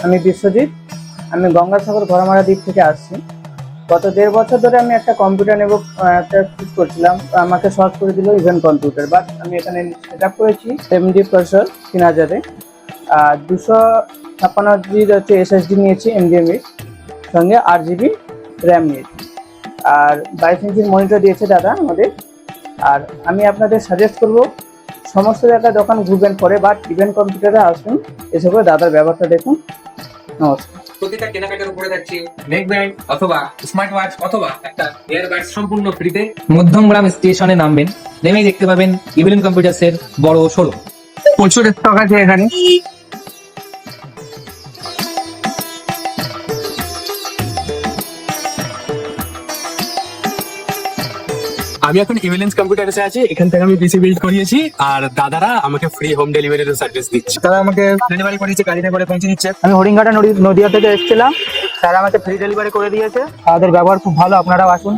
আমি বিশ্বজিৎ। আমি গঙ্গাসাগর ঘোড়ামারা দ্বীপ থেকে আসছি। গত 1.5 বছর ধরে আমি একটা কম্পিউটার নেব একটা চুজ করছিলাম। আমাকে সহজ করে দিল ইভেন্ট কম্পিউটার, বাট আমি এখানে সেট আপ করেছি এমডি প্রসেসর 3000-এ, আর 256 হচ্ছে এসএসডি নিয়েছি এনভিএমই, সঙ্গে 8 জিবি র্যাম নিয়েছি, আর 22 ইঞ্চির মনিটর দিয়েছে দাদা আমাদের। আর আমি আপনাদের সাজেস্ট করব সমস্ত জায়গায় দোকান ঘুরবেন পরে, বাট ইভেন্ট কম্পিউটারে আসুন, এসে করে দাদার ব্যবহারটা দেখুন। নমস্কার। প্রতিটা কেনাকাটার উপরে থাকছে নেক ব্যান্ড অথবা স্মার্ট ওয়াচ অথবা একটা এয়ারবাডস সম্পূর্ণ ফ্রিতে। মধ্যমগ্রাম স্টেশনে নামবেন, নেমেই দেখতে পাবেন ইভিলিন কম্পিউটার্সের বড় শোরুম। প্রচুর স্টক আছে এখানে। আমি এখন ইভিলেন্স কম্পিউটারে আছি, এখান থেকে আমি পিসি বিল্ড করিয়েছি, আর দাদারা আমাকে ফ্রি হোম ডেলিভারির সার্ভিস দিচ্ছে। তারা আমাকে ডেলিভারি করিয়েছে, গাড়ি করে পৌঁছে দিচ্ছে। আমি হরিণঘাটা নদীয়া থেকে এসেছিলাম, তারা আমাকে ফ্রি ডেলিভারি করে দিয়েছে। তাদের ব্যবহার খুব ভালো, আপনারাও আসুন।